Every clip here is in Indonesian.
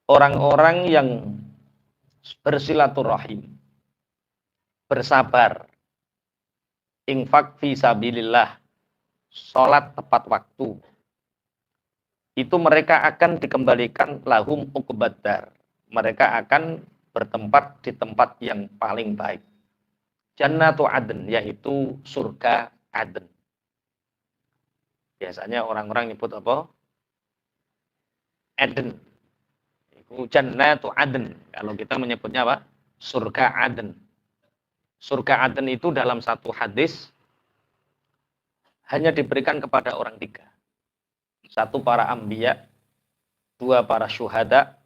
orang-orang yang bersilaturahim, bersabar, infak fi sabilillah, sholat tepat waktu, itu mereka akan dikembalikan lahum uqbaddar. Mereka akan bertempat di tempat yang paling baik. Jannatu Adn, yaitu surga Adn. Biasanya orang-orang nyebut apa? Adn. Itu Jannatu Adn. Kalau kita menyebutnya apa? Surga Adn. Surga Adn itu dalam satu hadis hanya diberikan kepada orang tiga. Satu para anbiya, dua para syuhada,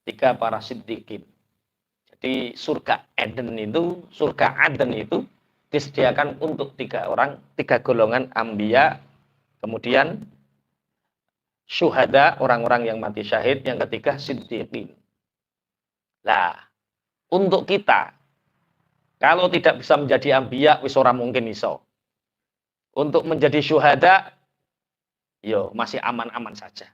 tiga para siddiqin. Jadi surga Eden itu, surga Aden itu disediakan untuk tiga orang, tiga golongan anbiya, kemudian syuhada, orang-orang yang mati syahid, yang ketiga siddiqin. Nah, untuk kita, kalau tidak bisa menjadi anbiya, wis ora mungkin iso. Untuk menjadi syuhada, yo masih aman-aman saja.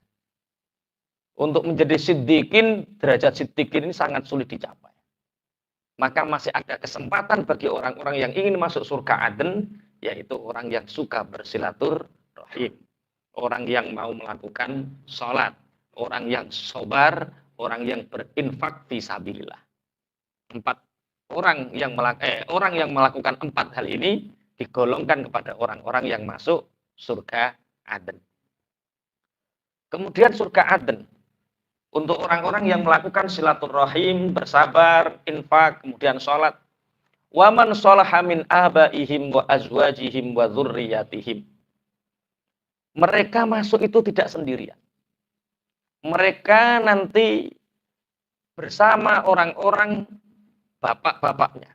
Untuk menjadi siddiqin, derajat siddiqin ini sangat sulit dicapai. Maka masih ada kesempatan bagi orang-orang yang ingin masuk surga Aden, yaitu orang yang suka bersilaturahim, orang yang mau melakukan sholat, orang yang sabar, orang yang berinfak fisabilillah. Orang yang melakukan empat hal ini digolongkan kepada orang-orang yang masuk surga Aden. Kemudian surga Aden untuk orang-orang yang melakukan silaturahim, bersabar, infak, kemudian sholat. Waman sholaha min abaihim wa azwajihim wa dzurriyyatihim. Mereka masuk itu tidak sendirian. Mereka nanti bersama orang-orang bapak-bapaknya.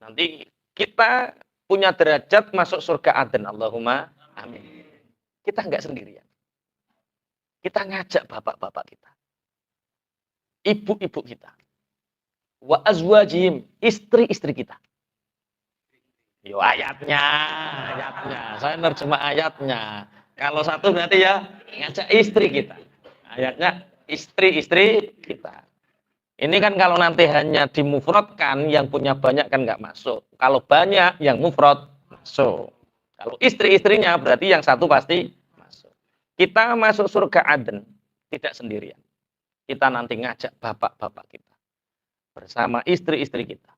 Nanti kita punya derajat masuk surga Aden. Allahumma amin. Kita enggak sendirian. Kita ngajak bapak-bapak kita, ibu-ibu kita, wa azwajihim, istri-istri kita. Yo ayatnya. Saya nerjemah ayatnya. Kalau satu berarti ya ngajak istri kita. Ayatnya istri-istri kita. Ini kan kalau nanti hanya dimufradkan, yang punya banyak kan nggak masuk. Kalau banyak yang mufrad masuk. Kalau istri-istrinya berarti yang satu pasti. Kita masuk surga Aden tidak sendirian. Kita nanti ngajak bapak-bapak kita bersama istri-istri kita,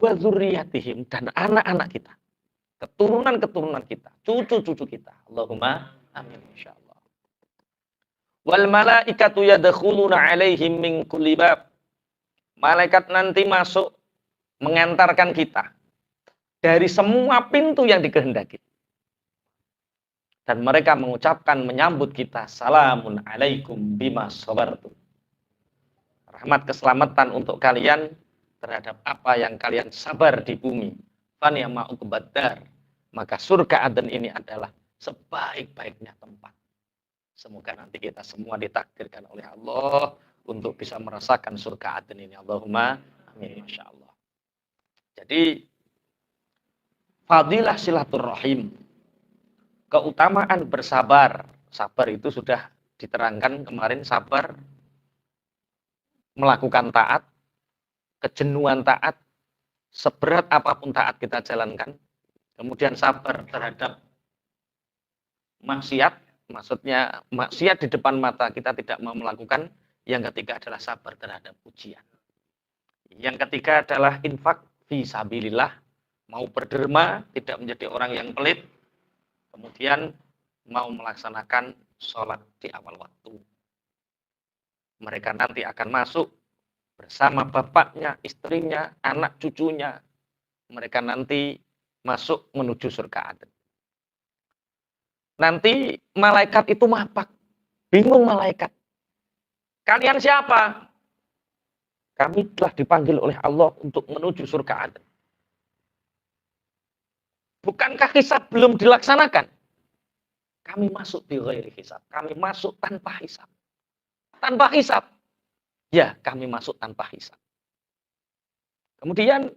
wa dzurriyyatihim, dan anak-anak kita, keturunan-keturunan kita, cucu-cucu kita. Allahumma amin insyaallah. Wal malaikatu yadkhuluna alaihim min kulli bab. Malaikat nanti masuk mengantarkan kita dari semua pintu yang dikehendaki. Dan mereka mengucapkan menyambut kita, salamun alaikum bima sabartum. Rahmat keselamatan untuk kalian terhadap apa yang kalian sabar di bumi. Faniyama uqbaddar. Maka surga Aden ini adalah sebaik-baiknya tempat. Semoga nanti kita semua ditakdirkan oleh Allah untuk bisa merasakan surga Aden ini. Allahumma amin insyaallah. Jadi fadilah silaturahim, keutamaan bersabar. Sabar itu sudah diterangkan kemarin, sabar melakukan taat, kejenuhan taat, seberat apapun taat kita jalankan. Kemudian sabar terhadap maksiat, maksudnya maksiat di depan mata kita tidak mau melakukan. Yang ketiga adalah sabar terhadap ujian. Yang ketiga adalah infak fi sabilillah, mau berderma, tidak menjadi orang yang pelit. Kemudian mau melaksanakan sholat di awal waktu. Mereka nanti akan masuk bersama bapaknya, istrinya, anak cucunya. Mereka nanti masuk menuju surga Aden. Nanti malaikat itu mapak. Bingung malaikat. Kalian siapa? Kami telah dipanggil oleh Allah untuk menuju surga Aden. Bukankah hisab belum dilaksanakan? Kami masuk di ghairi hisab. Kami masuk tanpa hisab. Tanpa hisab. Ya, kami masuk tanpa hisab. Kemudian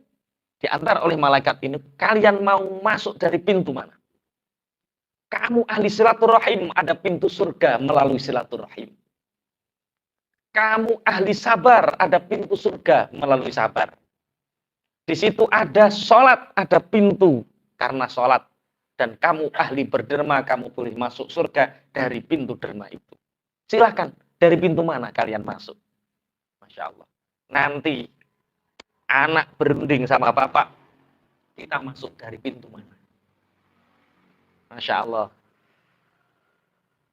diantar oleh malaikat ini, kalian mau masuk dari pintu mana? Kamu ahli silaturahim, ada pintu surga melalui silaturahim. Kamu ahli sabar, ada pintu surga melalui sabar. Di situ ada sholat, ada pintu karena sholat. Dan kamu ahli berderma, kamu boleh masuk surga dari pintu derma itu. Silahkan, dari pintu mana kalian masuk? Masya Allah. Nanti anak berunding sama bapak, kita masuk dari pintu mana? Masya Allah.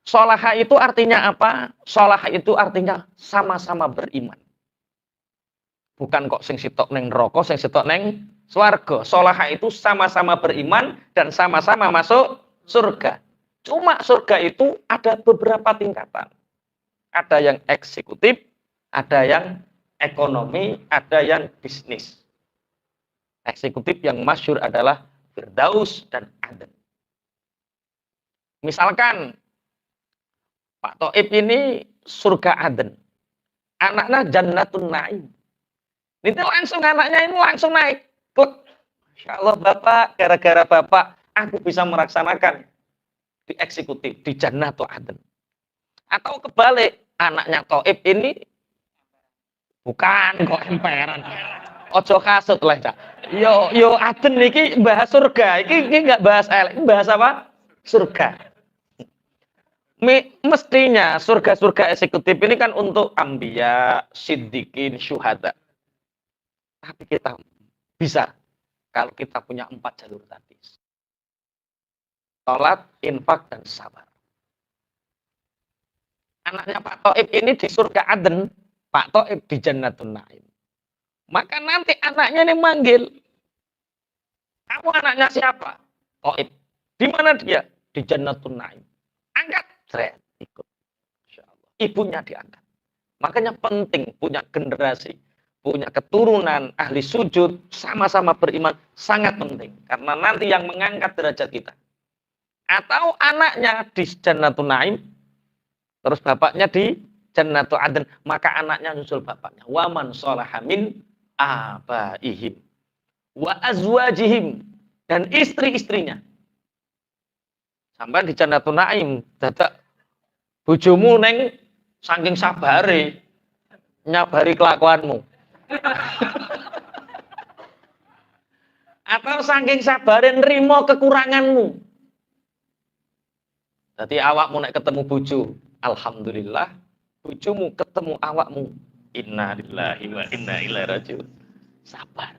Sholaha itu artinya apa? Sholaha itu artinya sama-sama beriman. Bukan kok sing sitok neng neraka, sing sitok neng swarga. Sholaha itu sama-sama beriman dan sama-sama masuk surga. Cuma surga itu ada beberapa tingkatan. Ada yang eksekutif, ada yang ekonomi, ada yang bisnis. Eksekutif yang masyhur adalah Firdaus dan Aden. Misalkan Pak Toib ini surga Aden. Anaknya Jannatun Naim. Ini langsung anaknya ini langsung naik. Masya Allah Bapak, gara-gara Bapak aku bisa melaksanakan di eksekutif, di Jannatun Aden. Atau kebalik, anaknya Toib ini bukan kok emperan. Ojo kasut lah, Cak. Yo Aden iki bahas surga. Iki enggak bahas elek, bahas apa? Surga. Mestinya surga-surga eksekutif ini kan untuk anbiya, siddiqin, syuhada. Tapi kita bisa kalau kita punya 4 jalur tadi. Salat, infak, dan sabar. Anaknya Pak Toib ini di surga Aden, Pak Toib di Jannatun Naim. Maka nanti anaknya ini manggil, kamu anaknya siapa? Toib. Di mana dia? Di Jannatun Naim. Angkat, seret, ikut. Ibunya diangkat. Makanya penting punya generasi, punya keturunan ahli sujud, sama-sama beriman, sangat penting. Karena nanti yang mengangkat derajat kita. Atau anaknya di Jannatun Naim, terus bapaknya di Jannatul Aden, maka anaknya nyusul bapaknya. Waman sholaha min abaihim wa azwajihim, dan istri-istrinya. Sampai di Jannatul Naim, dadak bojomu neng saking sabare nyabari kelakuanmu. Atau saking sabare nrimo kekuranganmu. Jadi awakmu nek ketemu bojo, alhamdulillah, bojomu ketemu awakmu, inna lillahi wa inna ilaihi rajiun. Sabar.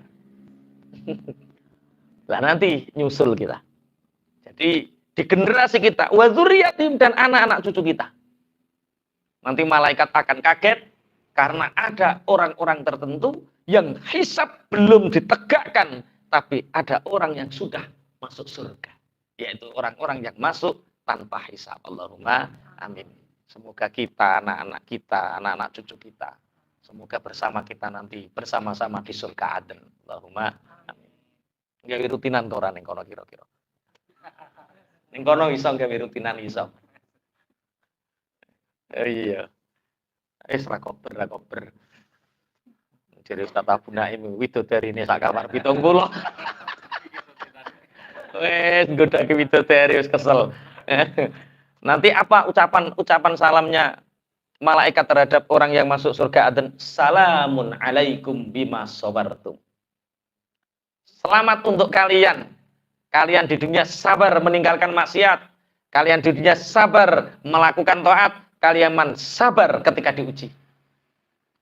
Lah nanti nyusul kita. Jadi di generasi kita, wa dzurriyyatim, dan anak-anak cucu kita. Nanti malaikat akan kaget karena ada orang-orang tertentu yang hisab belum ditegakkan, tapi ada orang yang sudah masuk surga, yaitu orang-orang yang masuk tanpa hisab. Allahumma amin. Semoga kita, anak-anak kita, anak-anak cucu kita, semoga bersama kita nanti bersama-sama di surga Aden. Allahumma amin. Gawe rutinan to ora ning kono kira-kira. Ning kono iso gawe rutinan iso. Oh iya. Ra kober. Jadi Ustaz Abu Naim widodarine sak kamar 70. Wes godake widodari wis kesel. Nanti apa ucapan salamnya malaikat terhadap orang yang masuk surga Aden? Salamun alaikum bima sabartum. Selamat untuk kalian. Kalian di dunia sabar meninggalkan maksiat. Kalian di dunia sabar melakukan taat. Kalian sabar ketika diuji.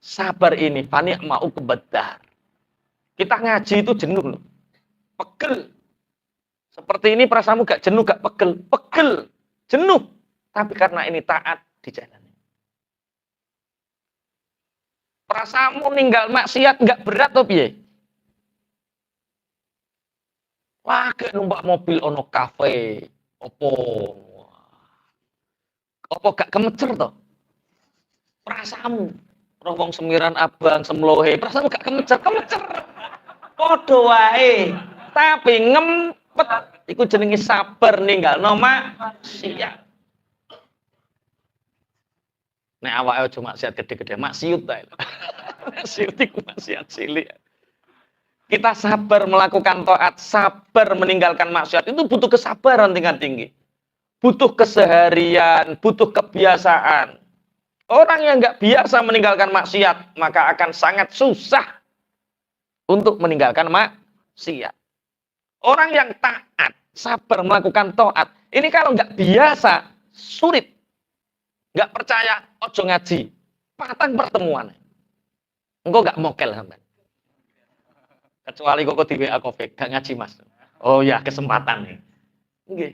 Sabar ini fani' mau kebedar. Kita ngaji itu jenuh loh. Pegel. Seperti ini perasaanmu gak jenuh, gak pegel. Pegel. Jenuh. Tapi karena ini taat dijalani. Perasaanmu ninggal maksiat gak berat toh piye? Wah, gak numpak mobil ono kafe. Opo gak kemecer toh? Perasaanmu. Wong semiran abang, semlohe. Perasaanmu gak kemecer. Podo wae. Tapi ngempet. Iku jenenge sabar ninggal no maksiat. Nek awake aja maksiat gede-gede, maksiut ta. Maksiut iku maksiat cilik. Kita sabar melakukan taat, sabar meninggalkan maksiat, itu butuh kesabaran tingkat tinggi. Butuh keseharian, butuh kebiasaan. Orang yang nggak biasa meninggalkan maksiat, maka akan sangat susah untuk meninggalkan maksiat. Orang yang taat, sabar melakukan taat, ini kalau nggak biasa, sulit. Nggak percaya, ojo ngaji. Patang pertemuan. Engkau nggak mokel sampai. Kecuali kok di WA Covid, nggak ngaji mas. Oh ya, kesempatan nih. Oke.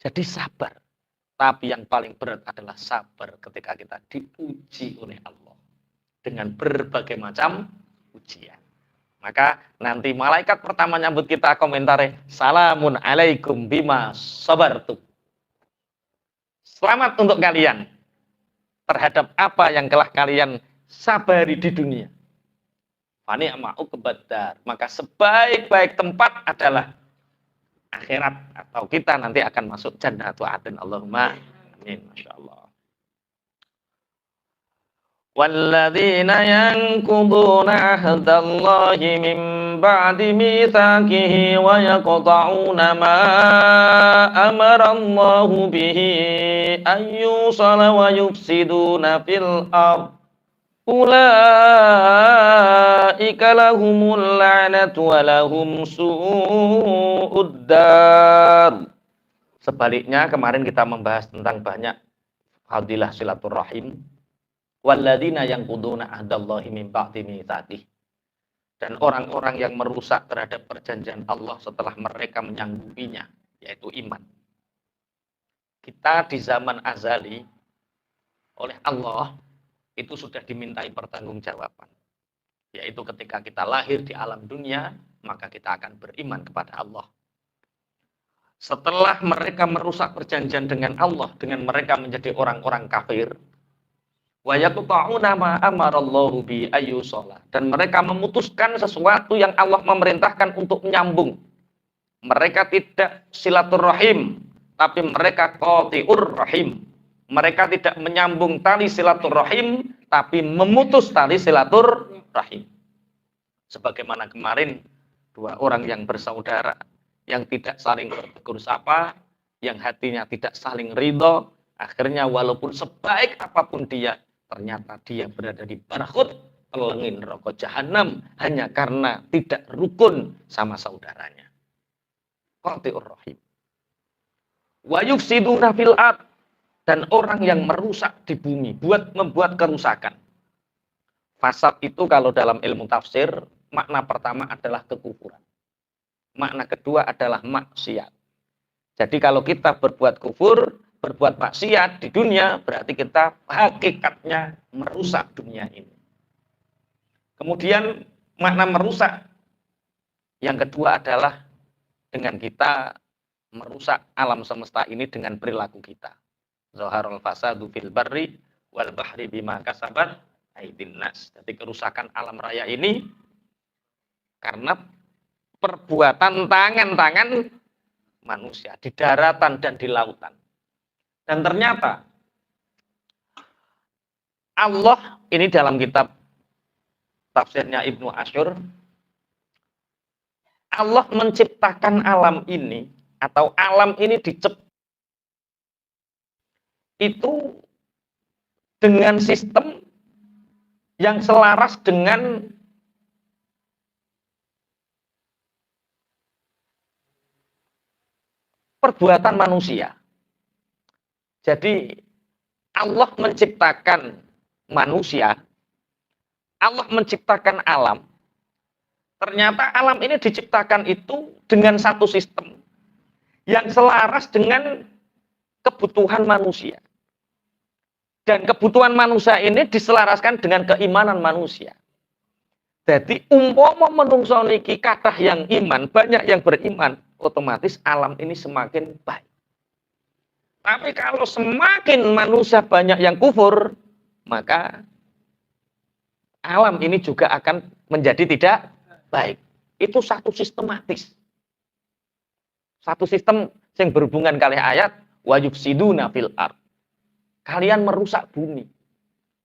Jadi sabar. Tapi yang paling berat adalah sabar ketika kita diuji oleh Allah. Dengan berbagai macam ujian. Maka nanti malaikat pertama nyambut kita komentarnya, salamun alaikum bima sabartu. Selamat untuk kalian terhadap apa yang telah kalian sabari di dunia. Fani ama'u kebadar. Maka sebaik-baik tempat adalah akhirat, atau kita nanti akan masuk jannatu adn. Allahumma amin. Masya Allah. وَالَّذِينَ يَنْقُضُونَ عَهْدَ اللَّهِ مِنْ بَعْدِ مِيثَاقِهِ وَيَقْطَعُونَ مَا أَمَرَ اللَّهُ بِهِ أَنْ يُوصَلَ وَيُفْسِدُونَ فِي الْأَرْضِ أُولَئِكَ لَهُمُ اللَّعْنَةُ وَلَهُمْ سُوءُ الدَّارِ. Sebaliknya, kemarin kita membahas tentang banyak fadilah silaturahim. Walladzina yanquduna ahdallahi min ba'di mitsaqih. Dan orang-orang yang merusak terhadap perjanjian Allah setelah mereka menyanggupinya, yaitu iman. Kita di zaman azali oleh Allah itu sudah dimintai pertanggungjawaban. Yaitu ketika kita lahir di alam dunia, maka kita akan beriman kepada Allah. Setelah mereka merusak perjanjian dengan Allah, dengan mereka menjadi orang-orang kafir, wa yaqta'una ma amarallahu bi ayyusala, dan mereka memutuskan sesuatu yang Allah memerintahkan untuk menyambung. Mereka tidak silaturahim, tapi mereka qati'ur rahim. Mereka tidak menyambung tali silaturahim, tapi memutus tali silaturahim. Sebagaimana kemarin dua orang yang bersaudara yang tidak saling bertegur sapa, yang hatinya tidak saling ridho, akhirnya walaupun sebaik apapun dia, ternyata dia berada di barkhut, pelengin rokok jahanam, hanya karena tidak rukun sama saudaranya. Qati'ur rahim. Wa yufsiduna fil ard, dan orang yang merusak di bumi, membuat kerusakan. Fasad itu kalau dalam ilmu tafsir, makna pertama adalah kekufuran. Makna kedua adalah maksiat. Jadi kalau kita berbuat kufur, berbuat maksiat di dunia, berarti kita hakikatnya merusak dunia ini. Kemudian makna merusak yang kedua adalah dengan kita merusak alam semesta ini dengan perilaku kita. Zaharul fasadu fil barri wal bahri bima kasabat aydin nas. Jadi kerusakan alam raya ini karena perbuatan tangan-tangan manusia di daratan dan di lautan. Dan ternyata Allah ini dalam kitab tafsirnya Ibnu Asyur, Allah menciptakan alam ini atau alam ini diciptakan itu dengan sistem yang selaras dengan perbuatan manusia. Jadi Allah menciptakan manusia, Allah menciptakan alam. Ternyata alam ini diciptakan itu dengan satu sistem yang selaras dengan kebutuhan manusia. Dan kebutuhan manusia ini diselaraskan dengan keimanan manusia. Jadi umpama menungso niki kathah yang iman, banyak yang beriman, otomatis alam ini semakin baik. Tapi kalau semakin manusia banyak yang kufur, maka alam ini juga akan menjadi tidak baik. Itu satu sistematis. Satu sistem yang berhubungan kali ayat wa yufsiduna fil ard. Kalian merusak bumi.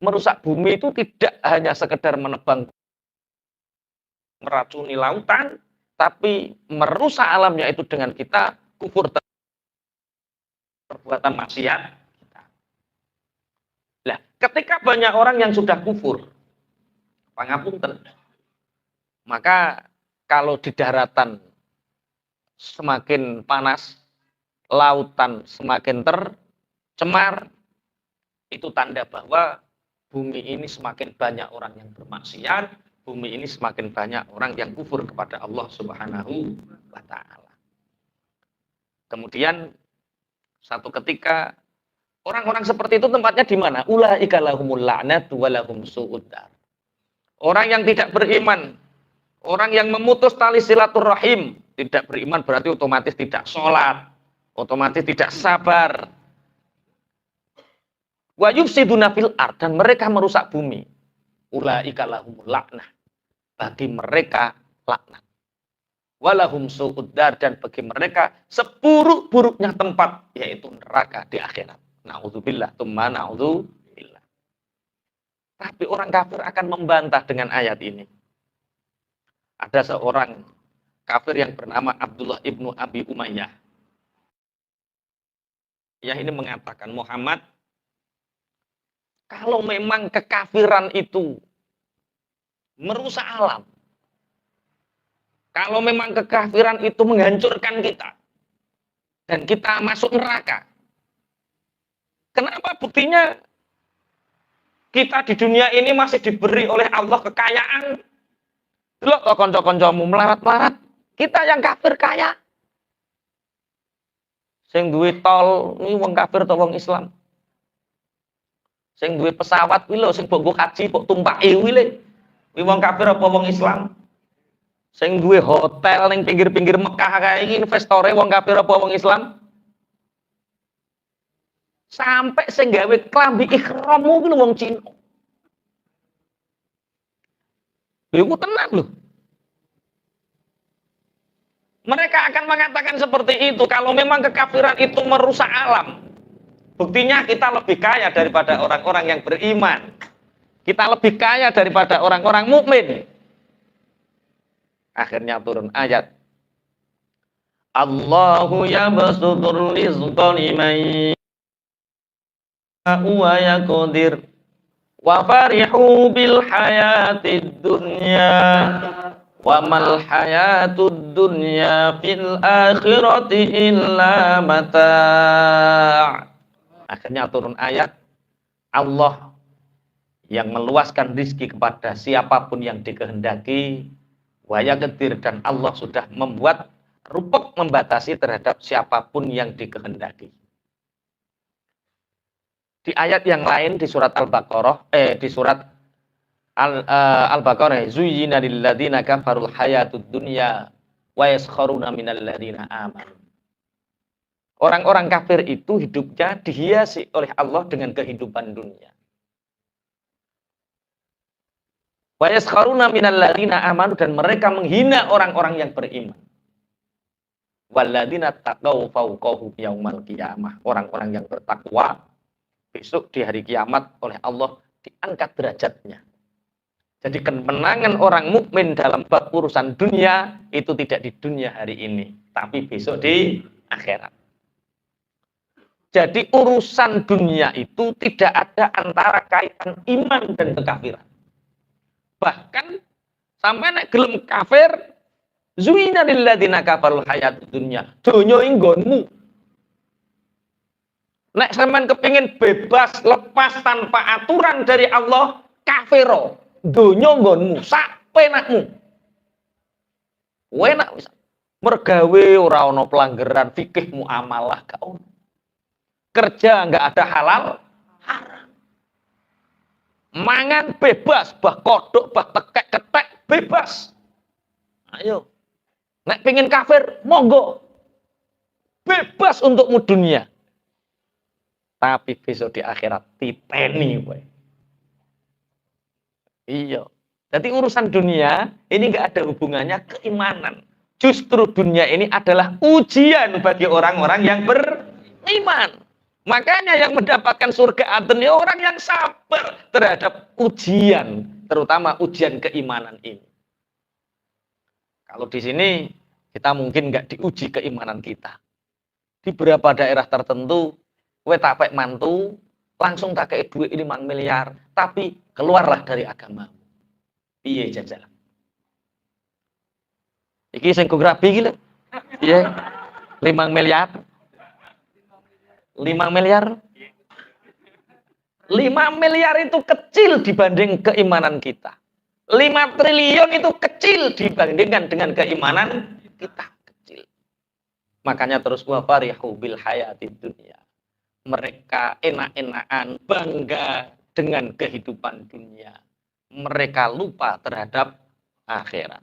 Merusak bumi itu tidak hanya sekedar menebang, meracuni lautan, tapi merusak alamnya itu dengan kita kufur perbuatan maksiat kita. Ketika banyak orang yang sudah kufur, pangapunten, maka kalau di daratan semakin panas, lautan semakin tercemar, itu tanda bahwa bumi ini semakin banyak orang yang bermaksiat, bumi ini semakin banyak orang yang kufur kepada Allah Subhanahu wa taala. Kemudian satu ketika orang-orang seperti itu tempatnya di mana? Ulaika lahumul la'natu wa lahum su'ud dar. Orang yang tidak beriman, orang yang memutus tali silaturahim, tidak beriman berarti otomatis tidak sholat, otomatis tidak sabar. Wa yufsiduna fil ard, dan mereka merusak bumi. Ulaika lahumul la'nah, bagi mereka laknat. Walahum su'ud dar, dan bagi mereka seburuk-buruknya tempat, yaitu neraka di akhirat. Na'udzubillah, tumma na'udzubillah. Tapi orang kafir akan membantah dengan ayat ini. Ada seorang kafir yang bernama Abdullah ibnu Abi Umayyah. Yang ini mengatakan, Muhammad, kalau memang kekafiran itu merusak alam, kalau memang kekafiran itu menghancurkan kita, dan kita masuk neraka, kenapa buktinya kita di dunia ini masih diberi oleh Allah kekayaan? Delok kok kanca-kancamu melarat-melarat, kita yang kafir kaya. Sing duwe tol ini wong kafir atau wong Islam? Sing duwe pesawat kuwi lho sing mbok haji mbok tumpaki kuwi lho. Kuwi wong kafir apa wong Islam? Sing duwe hotel ning pinggir-pinggir Mekah kae iki investore wong kafir apa wong Islam? Sampai sing gawe klambi ihrammu kuwi wong Cina. Lha iku tenang lho. Mereka akan mengatakan seperti itu kalau memang kekafiran itu merusak alam. Buktinya kita lebih kaya daripada orang-orang yang beriman. Kita lebih kaya daripada orang-orang mukmin. Akhirnya turun ayat. Allahu yabsutur rizqa liman wa yaqdir wa farihu bil hayatid dunya wa mal hayatud dunya fil akhirati illa mata'. Akhirnya turun ayat, Allah yang meluaskan rizki kepada siapapun yang dikehendaki, waya kedir, dan Allah sudah membuat rupek membatasi terhadap siapapun yang dikehendaki. Di ayat yang lain di surat Al-Baqarah, di surat Al-Baqarah, zuyyina lil ladzina kafarul hayatud dunya wa yaskharuna minal ladzina amanu. Orang-orang kafir itu hidupnya dihiasi oleh Allah dengan kehidupan dunia. Wa yaskharuna minal ladzina amanu, dan mereka menghina orang-orang yang beriman. Walladzina taqaw fawqahum yaumal qiyamah. Orang-orang yang bertakwa besok di hari kiamat oleh Allah diangkat derajatnya. Jadi kemenangan orang mukmin dalam bab urusan dunia itu tidak di dunia hari ini, tapi besok di akhirat. Jadi urusan dunia itu tidak ada antara kaitan iman dan kekafiran. Bahkan sampai nek gelem kafir, zuina lil ladzina kafarul hayatud dunya. Donya inggonmu. Nek sampean kepingin bebas, lepas tanpa aturan dari Allah, kafiro. Donya nggonmu, sak penakmu. Enak wis. Mergawe ora ana pelanggaran fikih muamalah gak ono. Kerja nggak ada halal, haram. Mangan bebas, bah kodok, bah tekek, ketek, bebas. Ayo. Nek pengen kafir, monggo. Bebas untukmu dunia. Tapi besok di akhirat titeni kowe. Iya. Jadi urusan dunia ini nggak ada hubungannya keimanan. Justru dunia ini adalah ujian bagi orang-orang yang beriman. Makanya yang mendapatkan surga adn orang yang sabar terhadap ujian, terutama ujian keimanan ini. Kalau di sini kita mungkin nggak diuji keimanan kita. Di beberapa daerah tertentu, kowe tak pek mantu, langsung tak kayak duit 5 miliar, tapi keluarlah dari agama. Piye jajal? Iki sing grabi iki lho. Piye? 5 miliar. 5 miliar. 5 miliar itu kecil dibanding keimanan kita. 5 triliun itu kecil dibandingkan dengan keimanan kita. Kecil. Makanya terus wafarihu bil hayatid dunya. Mereka enak-enakan, bangga dengan kehidupan dunia. Mereka lupa terhadap akhirat.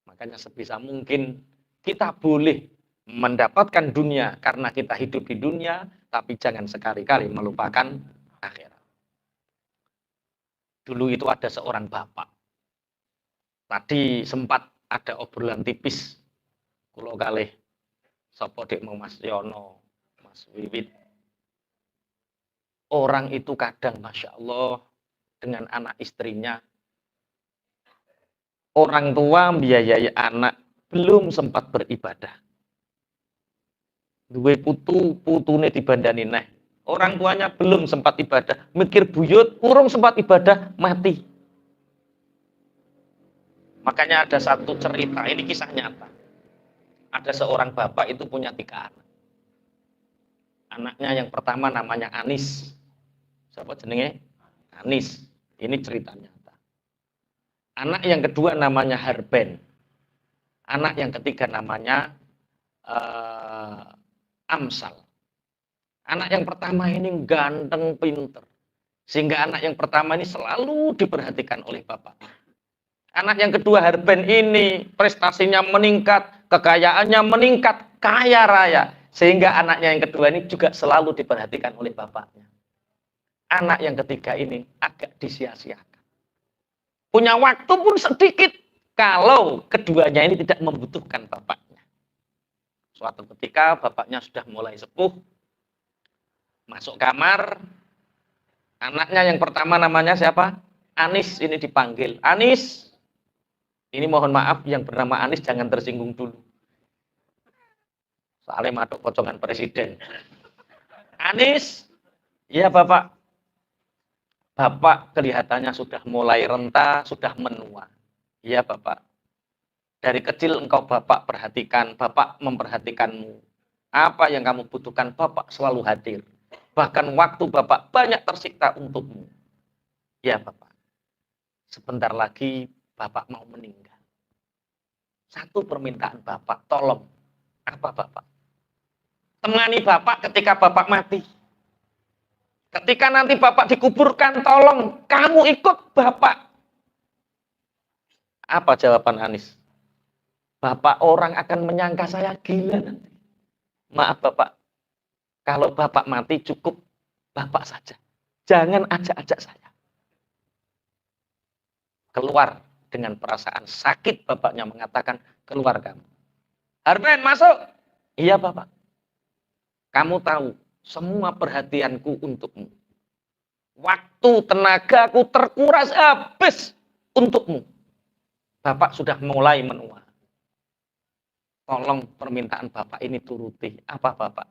Makanya sebisa mungkin kita boleh mendapatkan dunia karena kita hidup di dunia, tapi jangan sekali-kali melupakan akhirat. Dulu itu ada seorang bapak. Tadi sempat ada obrolan tipis. Kulo kalih sapa dik Mas Yono, Mas Wiwit. Orang itu kadang Masya Allah dengan anak istrinya. Orang tua biayai anak belum sempat beribadah. Duwe putune dibandani neh. Orang tuanya belum sempat ibadah. Mikir buyut, urung sempat ibadah, mati. Makanya ada satu cerita, ini kisah nyata. Ada seorang bapak itu punya 3 anak. Anaknya yang pertama namanya Anis. Siapa jenenge? Anis. Ini cerita nyata. Anak yang kedua namanya Harben. Anak yang ketiga namanya Amsal. Anak yang pertama ini ganteng, pinter. Sehingga anak yang pertama ini selalu diperhatikan oleh bapak. Anak yang kedua Harben ini prestasinya meningkat, kekayaannya meningkat, kaya raya. Sehingga anaknya yang kedua ini juga selalu diperhatikan oleh bapaknya. Anak yang ketiga ini agak disia-siakan. Punya waktu pun sedikit kalau keduanya ini tidak membutuhkan bapaknya. Suatu ketika bapaknya sudah mulai sepuh, masuk kamar, anaknya yang pertama namanya siapa? Anis ini dipanggil. Anis, ini mohon maaf yang bernama Anis jangan tersinggung dulu. Soalnya madok pocongan presiden. Anis, iya bapak. Bapak kelihatannya sudah mulai renta, sudah menua. Iya bapak. Dari kecil engkau bapak perhatikan, bapak memperhatikanmu. Apa yang kamu butuhkan, bapak selalu hadir. Bahkan waktu bapak banyak tersiksa untukmu. Ya bapak. Sebentar lagi bapak mau meninggal. Satu permintaan bapak, tolong. Apa bapak? Temani bapak ketika bapak mati. Ketika nanti bapak dikuburkan, tolong kamu ikut bapak. Apa jawaban Anis? Bapak orang akan menyangka saya gila nanti. Maaf bapak, kalau bapak mati cukup bapak saja. Jangan ajak-ajak saya. Keluar dengan perasaan sakit bapaknya mengatakan, keluar kamu. Harben masuk. Iya bapak. Kamu tahu, semua perhatianku untukmu. Waktu, tenagaku terkuras habis untukmu. Bapak sudah mulai menua. Tolong permintaan bapak ini turuti. Apa bapak?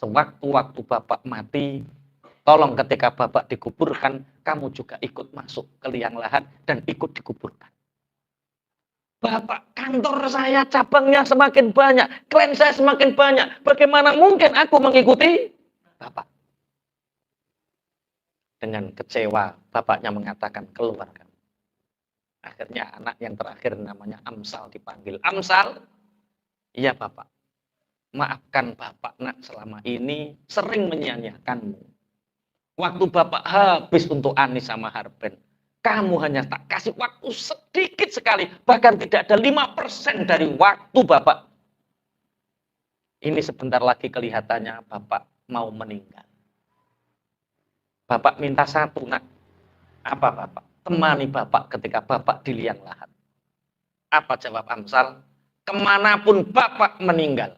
Sewaktu-waktu bapak mati, tolong ketika bapak dikuburkan, kamu juga ikut masuk ke liang lahat dan ikut dikuburkan. Bapak, kantor saya cabangnya semakin banyak, klien saya semakin banyak. Bagaimana mungkin aku mengikuti bapak? Dengan kecewa, bapaknya mengatakan, keluar kamu. Akhirnya anak yang terakhir namanya Amsal dipanggil. Amsal, iya bapak. Maafkan bapak nak selama ini sering menyia-nyiakanmu. Waktu bapak habis untuk Anis sama Harben. Kamu hanya tak kasih waktu sedikit sekali. Bahkan tidak ada 5% dari waktu bapak. Ini sebentar lagi kelihatannya bapak mau meninggal. Bapak minta satu nak. Apa bapak? Temani bapak ketika bapak di liang lahat. Apa jawab Amsal? Kemanapun bapak meninggal.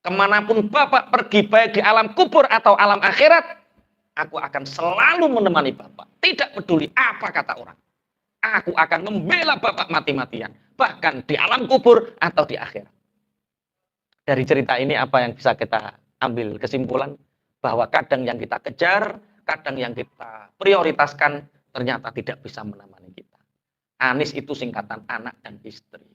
Kemanapun bapak pergi baik di alam kubur atau alam akhirat. Aku akan selalu menemani bapak. Tidak peduli apa kata orang. Aku akan membela bapak mati-matian. Bahkan di alam kubur atau di akhirat. Dari cerita ini apa yang bisa kita ambil kesimpulan? bahwa kadang yang kita kejar, kadang yang kita prioritaskan ternyata tidak bisa menemani kita. Anis itu singkatan anak dan istri.